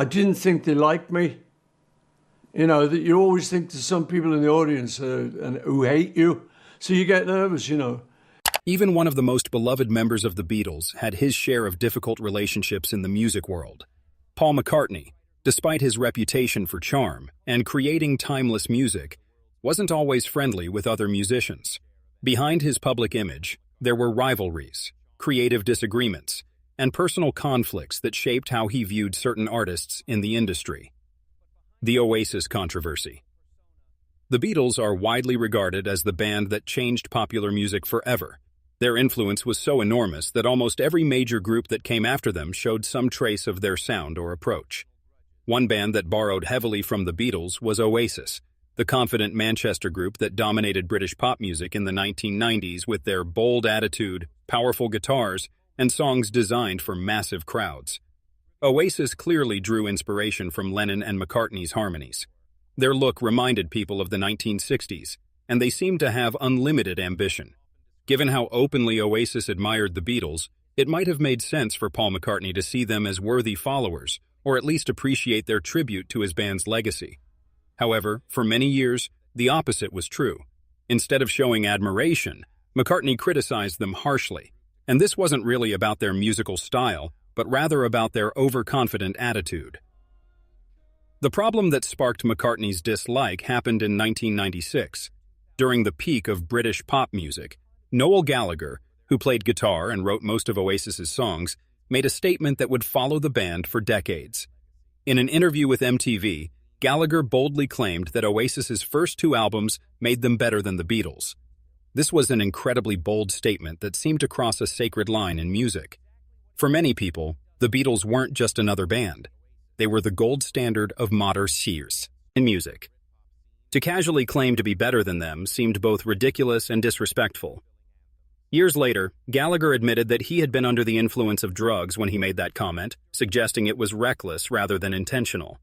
I didn't think they liked me. You know, that you always think there's some people in the audience who hate you. So you get nervous, you know. Even one of the most beloved members of the Beatles had his share of difficult relationships in the music world. Paul McCartney, despite his reputation for charm and creating timeless music, wasn't always friendly with other musicians. Behind his public image, there were rivalries, creative disagreements, and personal conflicts that shaped how he viewed certain artists in the industry. The Oasis controversy. The Beatles are widely regarded as the band that changed popular music forever. Their influence was so enormous that almost every major group that came after them showed some trace of their sound or approach. One band that borrowed heavily from the Beatles was Oasis, the confident Manchester group that dominated British pop music in the 1990s with their bold attitude, powerful guitars, and songs designed for massive crowds. Oasis clearly drew inspiration from Lennon and McCartney's harmonies. Their look reminded people of the 1960s, and they seemed to have unlimited ambition. Given how openly Oasis admired the Beatles, it might have made sense for Paul McCartney to see them as worthy followers, or at least appreciate their tribute to his band's legacy. However, for many years, the opposite was true. Instead of showing admiration, McCartney criticized them harshly, and this wasn't really about their musical style, but rather about their overconfident attitude. The problem that sparked McCartney's dislike happened in 1996. During the peak of British pop music, Noel Gallagher, who played guitar and wrote most of Oasis's songs, made a statement that would follow the band for decades. In an interview with MTV, Gallagher boldly claimed that Oasis's first two albums made them better than the Beatles. This was an incredibly bold statement that seemed to cross a sacred line in music. For many people, the Beatles weren't just another band. They were the gold standard of modern cheers in music. To casually claim to be better than them seemed both ridiculous and disrespectful. Years later, Gallagher admitted that he had been under the influence of drugs when he made that comment, suggesting it was reckless rather than intentional.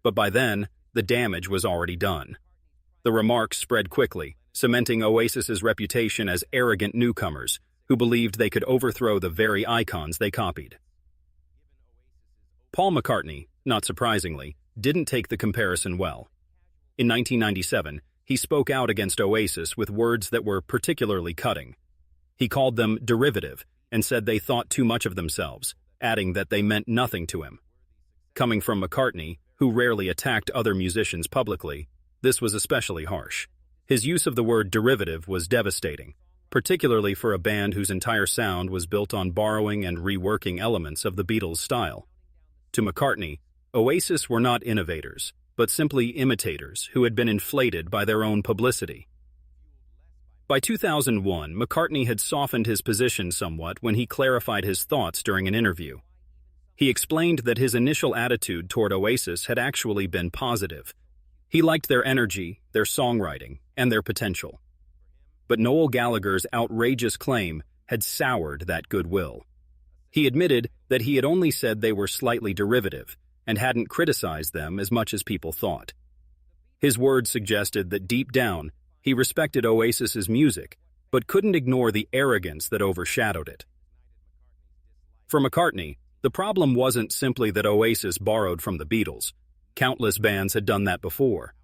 But by then, the damage was already done. The remarks spread quickly, cementing Oasis's reputation as arrogant newcomers who believed they could overthrow the very icons they copied. Paul McCartney, not surprisingly, didn't take the comparison well. In 1997, he spoke out against Oasis with words that were particularly cutting. He called them derivative and said they thought too much of themselves, adding that they meant nothing to him. Coming from McCartney, who rarely attacked other musicians publicly, this was especially harsh. His use of the word derivative was devastating, particularly for a band whose entire sound was built on borrowing and reworking elements of the Beatles' style. To McCartney, Oasis were not innovators, but simply imitators who had been inflated by their own publicity. By 2001, McCartney had softened his position somewhat when he clarified his thoughts during an interview. He explained that his initial attitude toward Oasis had actually been positive. He liked their energy, their songwriting, and their potential. But Noel Gallagher's outrageous claim had soured that goodwill. He admitted that he had only said they were slightly derivative and hadn't criticized them as much as people thought. His words suggested that deep down, he respected Oasis's music, but couldn't ignore the arrogance that overshadowed it. For McCartney, the problem wasn't simply that Oasis borrowed from the Beatles. Countless bands had done that before.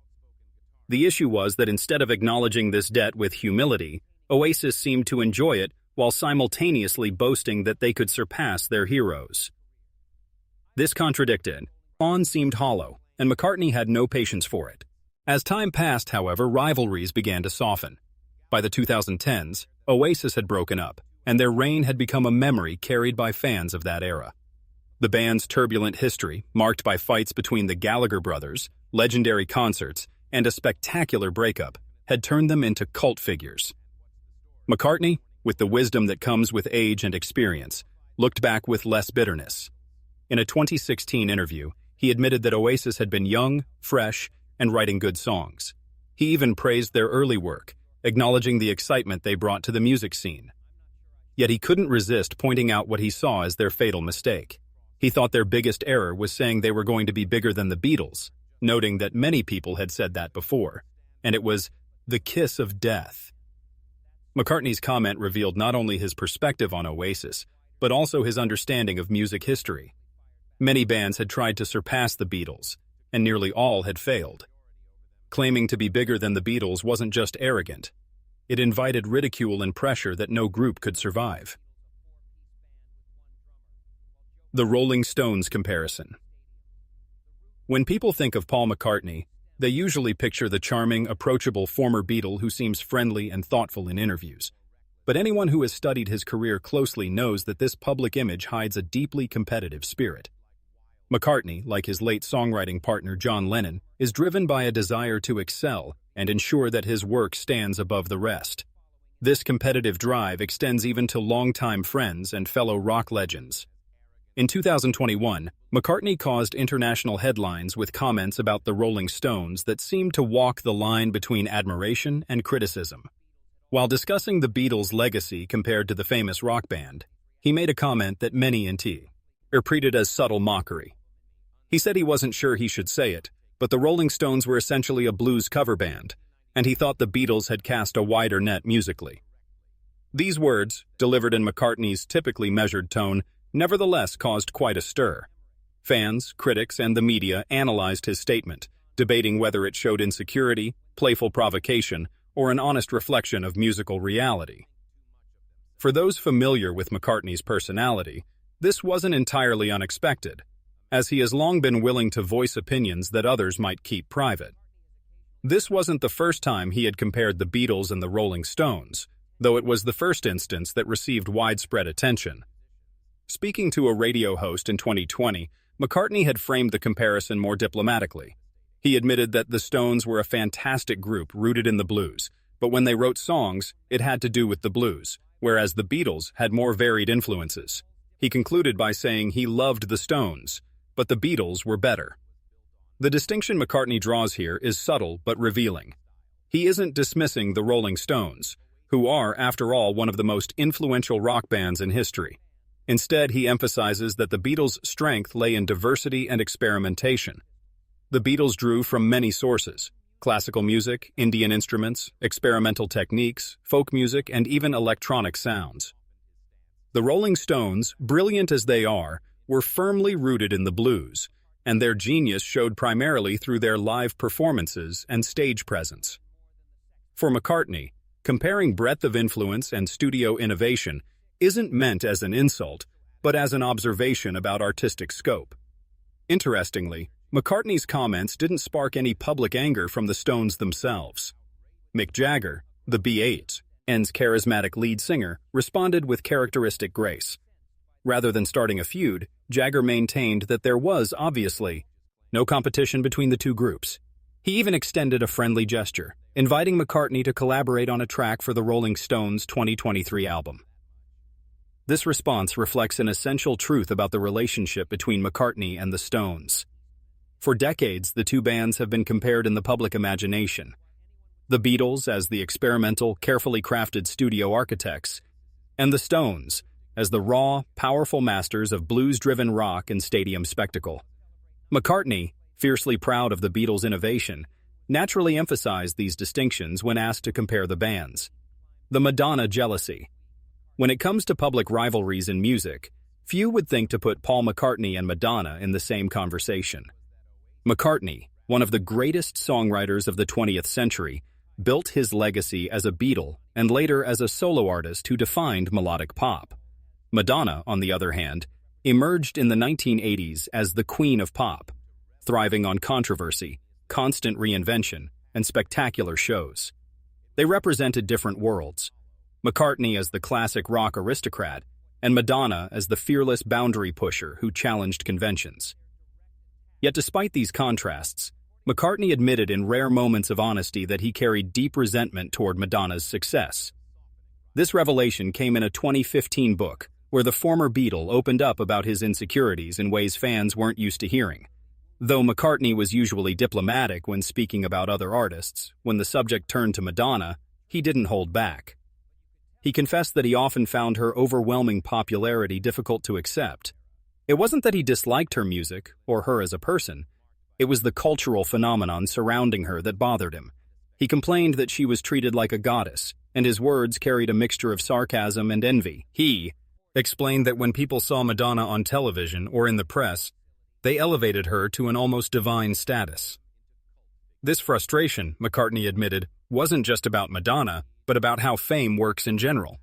The issue was that instead of acknowledging this debt with humility, Oasis seemed to enjoy it while simultaneously boasting that they could surpass their heroes. This contradicted. On seemed hollow, and McCartney had no patience for it. As time passed, however, rivalries began to soften. By the 2010s, Oasis had broken up, and their reign had become a memory carried by fans of that era. The band's turbulent history, marked by fights between the Gallagher brothers, legendary concerts, and a spectacular breakup, had turned them into cult figures. McCartney, with the wisdom that comes with age and experience, looked back with less bitterness. In a 2016 interview, he admitted that Oasis had been young, fresh, and writing good songs. He even praised their early work, acknowledging the excitement they brought to the music scene. Yet he couldn't resist pointing out what he saw as their fatal mistake. He thought their biggest error was saying they were going to be bigger than the Beatles, noting that many people had said that before, and it was the kiss of death. McCartney's comment revealed not only his perspective on Oasis, but also his understanding of music history. Many bands had tried to surpass the Beatles, and nearly all had failed. Claiming to be bigger than the Beatles wasn't just arrogant. It invited ridicule and pressure that no group could survive. The Rolling Stones comparison. When people think of Paul McCartney, they usually picture the charming, approachable former Beatle who seems friendly and thoughtful in interviews. But anyone who has studied his career closely knows that this public image hides a deeply competitive spirit. McCartney, like his late songwriting partner John Lennon, is driven by a desire to excel and ensure that his work stands above the rest. This competitive drive extends even to longtime friends and fellow rock legends. In 2021, McCartney caused international headlines with comments about the Rolling Stones that seemed to walk the line between admiration and criticism. While discussing the Beatles' legacy compared to the famous rock band, he made a comment that many interpreted as subtle mockery. He said he wasn't sure he should say it, but the Rolling Stones were essentially a blues cover band, and he thought the Beatles had cast a wider net musically. These words, delivered in McCartney's typically measured tone, nevertheless caused quite a stir. Fans, critics, and the media analyzed his statement, debating whether it showed insecurity, playful provocation, or an honest reflection of musical reality. For those familiar with McCartney's personality, this wasn't entirely unexpected, as he has long been willing to voice opinions that others might keep private. This wasn't the first time he had compared the Beatles and the Rolling Stones, though it was the first instance that received widespread attention. Speaking to a radio host in 2020, McCartney had framed the comparison more diplomatically. He admitted that the Stones were a fantastic group rooted in the blues, but when they wrote songs, it had to do with the blues, whereas the Beatles had more varied influences. He concluded by saying he loved the Stones, but the Beatles were better. The distinction McCartney draws here is subtle but revealing. He isn't dismissing the Rolling Stones, who are, after all, one of the most influential rock bands in history. Instead, he emphasizes that the Beatles' strength lay in diversity and experimentation. The Beatles drew from many sources: classical music, Indian instruments, experimental techniques, folk music, and even electronic sounds. The Rolling Stones, brilliant as they are, were firmly rooted in the blues, and their genius showed primarily through their live performances and stage presence. For McCartney, comparing breadth of influence and studio innovation isn't meant as an insult, but as an observation about artistic scope. Interestingly, McCartney's comments didn't spark any public anger from the Stones themselves. Mick Jagger, the B8's charismatic lead singer, responded with characteristic grace. Rather than starting a feud, Jagger maintained that there was, obviously, no competition between the two groups. He even extended a friendly gesture, inviting McCartney to collaborate on a track for the Rolling Stones' 2023 album. This response reflects an essential truth about the relationship between McCartney and the Stones. For decades, the two bands have been compared in the public imagination. The Beatles as the experimental, carefully crafted studio architects, and the Stones as the raw, powerful masters of blues-driven rock and stadium spectacle. McCartney, fiercely proud of the Beatles' innovation, naturally emphasized these distinctions when asked to compare the bands. The Madonna jealousy. When it comes to public rivalries in music, few would think to put Paul McCartney and Madonna in the same conversation. McCartney, one of the greatest songwriters of the 20th century, built his legacy as a Beatle and later as a solo artist who defined melodic pop. Madonna, on the other hand, emerged in the 1980s as the queen of pop, thriving on controversy, constant reinvention, and spectacular shows. They represented different worlds. McCartney as the classic rock aristocrat, and Madonna as the fearless boundary pusher who challenged conventions. Yet despite these contrasts, McCartney admitted in rare moments of honesty that he carried deep resentment toward Madonna's success. This revelation came in a 2015 book, where the former Beatle opened up about his insecurities in ways fans weren't used to hearing. Though McCartney was usually diplomatic when speaking about other artists, when the subject turned to Madonna, he didn't hold back. He confessed that he often found her overwhelming popularity difficult to accept. It wasn't that he disliked her music, or her as a person. It was the cultural phenomenon surrounding her that bothered him. He complained that she was treated like a goddess, and his words carried a mixture of sarcasm and envy. He explained that when people saw Madonna on television or in the press, They elevated her to an almost divine status. This frustration, McCartney admitted, wasn't just about Madonna, but about how fame works in general.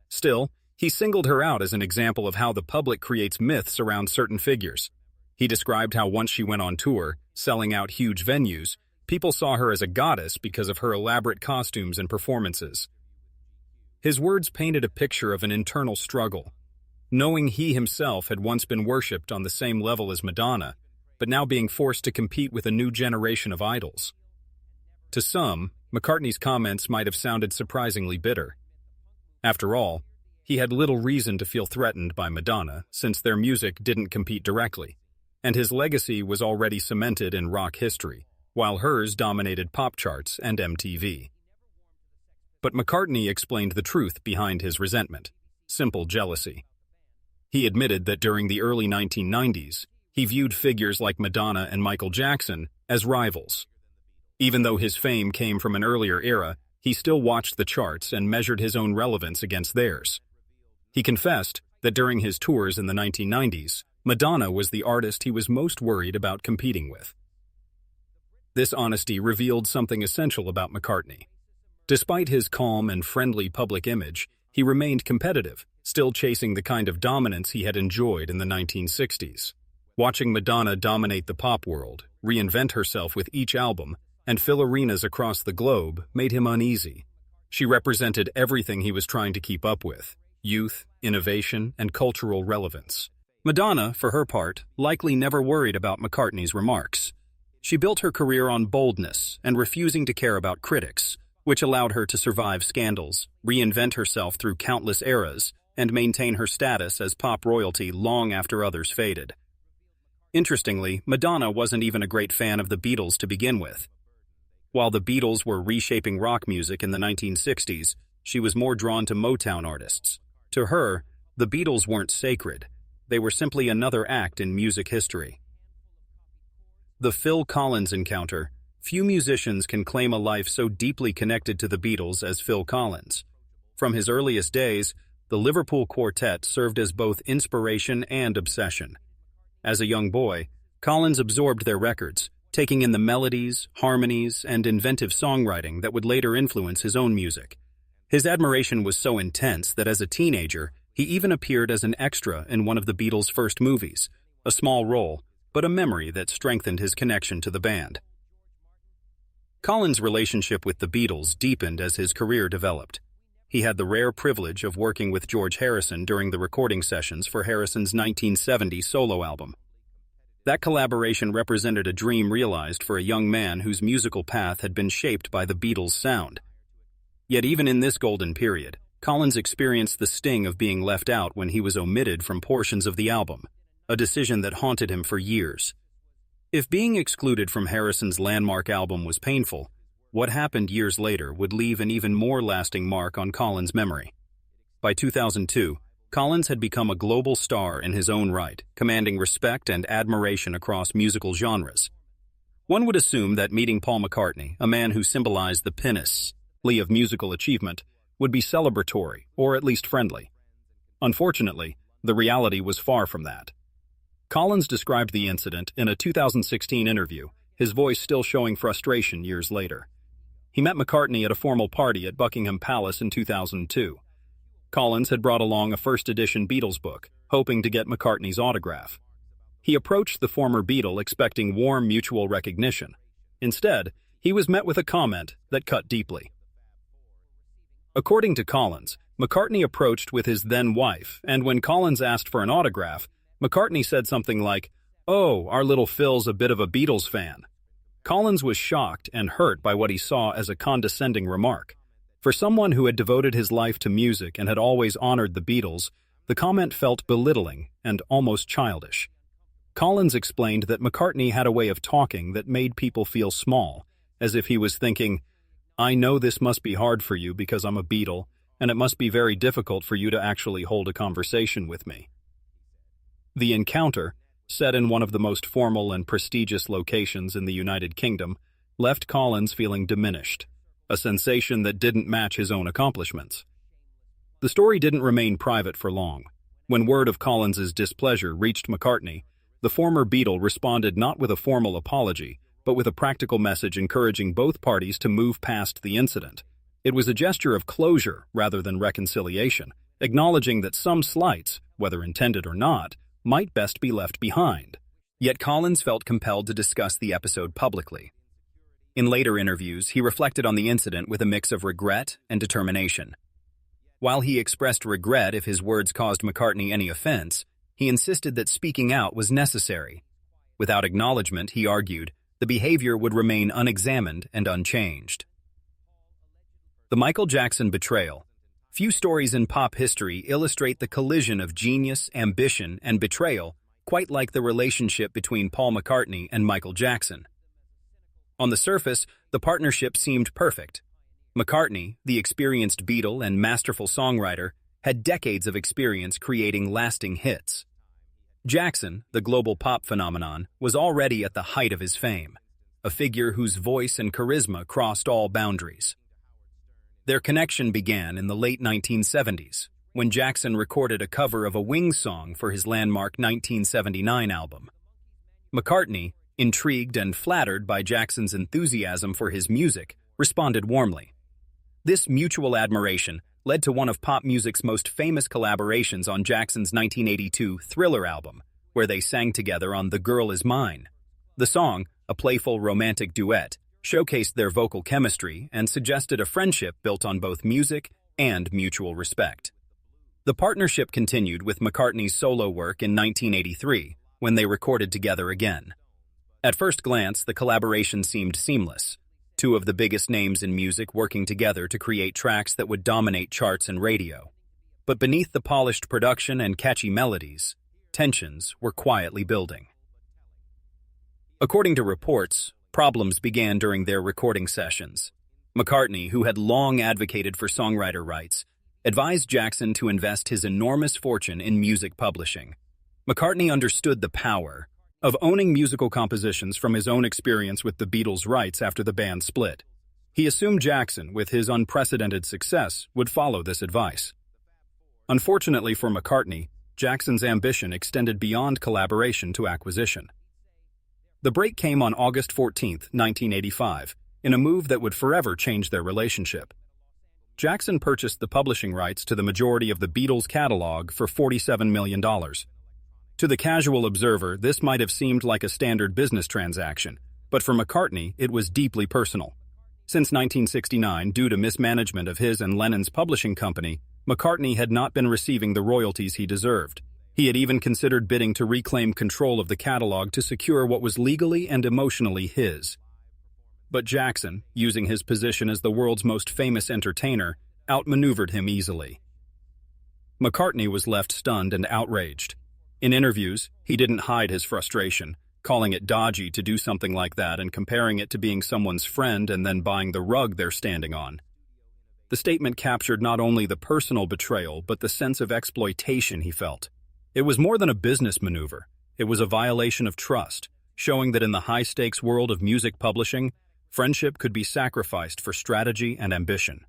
Still, he singled her out as an example of how the public creates myths around certain figures. He described how once she went on tour, selling out huge venues, people saw her as a goddess because of her elaborate costumes and performances. His words painted a picture of an internal struggle, knowing he himself had once been worshipped on the same level as Madonna, but now being forced to compete with a new generation of idols. To some, McCartney's comments might have sounded surprisingly bitter. After all, he had little reason to feel threatened by Madonna, since their music didn't compete directly, and his legacy was already cemented in rock history, while hers dominated pop charts and MTV. But McCartney explained the truth behind his resentment: simple jealousy. He admitted that during the early 1990s, he viewed figures like Madonna and Michael Jackson as rivals. Even though his fame came from an earlier era, he still watched the charts and measured his own relevance against theirs. He confessed that during his tours in the 1990s, Madonna was the artist he was most worried about competing with. This honesty revealed something essential about McCartney. Despite his calm and friendly public image, he remained competitive, still chasing the kind of dominance he had enjoyed in the 1960s. Watching Madonna dominate the pop world, reinvent herself with each album, and fill arenas across the globe made him uneasy. She represented everything he was trying to keep up with: youth, innovation, and cultural relevance. Madonna, for her part, likely never worried about McCartney's remarks. She built her career on boldness and refusing to care about critics, which allowed her to survive scandals, reinvent herself through countless eras, and maintain her status as pop royalty long after others faded. Interestingly, Madonna wasn't even a great fan of the Beatles to begin with. While the Beatles were reshaping rock music in the 1960s, she was more drawn to Motown artists. To her, the Beatles weren't sacred. They were simply another act in music history. The Phil Collins encounter. Few musicians can claim a life so deeply connected to the Beatles as Phil Collins. From his earliest days, the Liverpool Quartet served as both inspiration and obsession. As a young boy, Collins absorbed their records, taking in the melodies, harmonies, and inventive songwriting that would later influence his own music. His admiration was so intense that as a teenager, he even appeared as an extra in one of the Beatles' first movies, a small role, but a memory that strengthened his connection to the band. Collins' relationship with the Beatles deepened as his career developed. He had the rare privilege of working with George Harrison during the recording sessions for Harrison's 1970 solo album. That collaboration represented a dream realized for a young man whose musical path had been shaped by the Beatles' sound. Yet even in this golden period, Collins experienced the sting of being left out when he was omitted from portions of the album, a decision that haunted him for years. If being excluded from Harrison's landmark album was painful, what happened years later would leave an even more lasting mark on Collins' memory. By 2002, Collins had become a global star in his own right, commanding respect and admiration across musical genres. One would assume that meeting Paul McCartney, a man who symbolized the pinnacle of musical achievement, would be celebratory, or at least friendly. Unfortunately, the reality was far from that. Collins described the incident in a 2016 interview, his voice still showing frustration years later. He met McCartney at a formal party at Buckingham Palace in 2002. Collins had brought along a first-edition Beatles book, hoping to get McCartney's autograph. He approached the former Beatle expecting warm mutual recognition. Instead, he was met with a comment that cut deeply. According to Collins, McCartney approached with his then-wife, and when Collins asked for an autograph, McCartney said something like, "Oh, our little Phil's a bit of a Beatles fan." Collins was shocked and hurt by what he saw as a condescending remark. For someone who had devoted his life to music and had always honored the Beatles, the comment felt belittling and almost childish. Collins explained that McCartney had a way of talking that made people feel small, as if he was thinking, "I know this must be hard for you because I'm a Beatle, and it must be very difficult for you to actually hold a conversation with me." The encounter, set in one of the most formal and prestigious locations in the United Kingdom, left Collins feeling diminished, a sensation that didn't match his own accomplishments. The story didn't remain private for long. When word of Collins's displeasure reached McCartney, the former Beatle responded not with a formal apology, but with a practical message encouraging both parties to move past the incident. It was a gesture of closure rather than reconciliation, acknowledging that some slights, whether intended or not, might best be left behind. Yet Collins felt compelled to discuss the episode publicly. In later interviews, he reflected on the incident with a mix of regret and determination. While he expressed regret if his words caused McCartney any offense, he insisted that speaking out was necessary. Without acknowledgement, he argued, the behavior would remain unexamined and unchanged. The Michael Jackson betrayal. Few stories in pop history illustrate the collision of genius, ambition, and betrayal, quite like the relationship between Paul McCartney and Michael Jackson. On the surface, the partnership seemed perfect. McCartney, the experienced Beatle and masterful songwriter, had decades of experience creating lasting hits. Jackson, the global pop phenomenon, was already at the height of his fame, a figure whose voice and charisma crossed all boundaries. Their connection began in the late 1970s, when Jackson recorded a cover of a Wings song for his landmark 1979 album. McCartney, intrigued and flattered by Jackson's enthusiasm for his music, responded warmly. This mutual admiration led to one of pop music's most famous collaborations on Jackson's 1982 Thriller album, where they sang together on The Girl Is Mine. The song, a playful romantic duet, showcased their vocal chemistry and suggested a friendship built on both music and mutual respect. The partnership continued with McCartney's solo work in 1983, when they recorded together again. At first glance, the collaboration seemed seamless, two of the biggest names in music working together to create tracks that would dominate charts and radio. But beneath the polished production and catchy melodies, tensions were quietly building. According to reports, problems began during their recording sessions. McCartney, who had long advocated for songwriter rights, advised Jackson to invest his enormous fortune in music publishing. McCartney understood the power of owning musical compositions from his own experience with the Beatles' rights after the band split. He assumed Jackson, with his unprecedented success, would follow this advice. Unfortunately for McCartney, Jackson's ambition extended beyond collaboration to acquisition. The break came on August 14, 1985, in a move that would forever change their relationship. Jackson purchased the publishing rights to the majority of the Beatles' catalog for $47 million. To the casual observer, this might have seemed like a standard business transaction, but for McCartney, it was deeply personal. Since 1969, due to mismanagement of his and Lennon's publishing company, McCartney had not been receiving the royalties he deserved. He had even considered bidding to reclaim control of the catalog to secure what was legally and emotionally his. But Jackson, using his position as the world's most famous entertainer, outmaneuvered him easily. McCartney was left stunned and outraged. In interviews, he didn't hide his frustration, calling it dodgy to do something like that and comparing it to being someone's friend and then buying the rug they're standing on. The statement captured not only the personal betrayal, but the sense of exploitation he felt. It was more than a business maneuver. It was a violation of trust, showing that in the high-stakes world of music publishing, friendship could be sacrificed for strategy and ambition.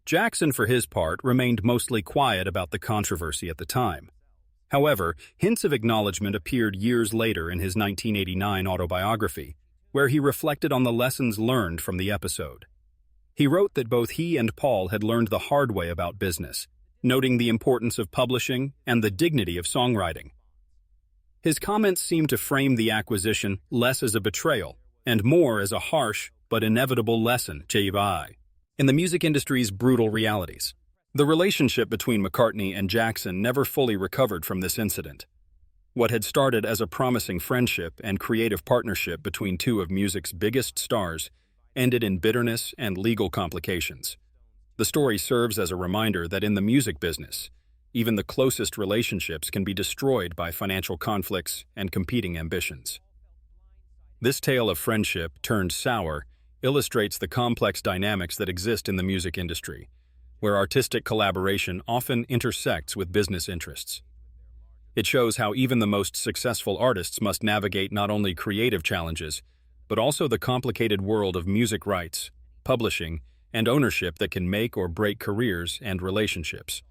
Jackson, for his part, remained mostly quiet about the controversy at the time. However, hints of acknowledgement appeared years later in his 1989 autobiography, where he reflected on the lessons learned from the episode. He wrote that both he and Paul had learned the hard way about business, noting the importance of publishing and the dignity of songwriting. His comments seemed to frame the acquisition less as a betrayal and more as a harsh but inevitable lesson in the music industry's brutal realities. The relationship between McCartney and Jackson never fully recovered from this incident. What had started as a promising friendship and creative partnership between two of music's biggest stars ended in bitterness and legal complications. The story serves as a reminder that in the music business, even the closest relationships can be destroyed by financial conflicts and competing ambitions. This tale of friendship turned sour illustrates the complex dynamics that exist in the music industry, where artistic collaboration often intersects with business interests. It shows how even the most successful artists must navigate not only creative challenges, but also the complicated world of music rights, publishing, and ownership that can make or break careers and relationships.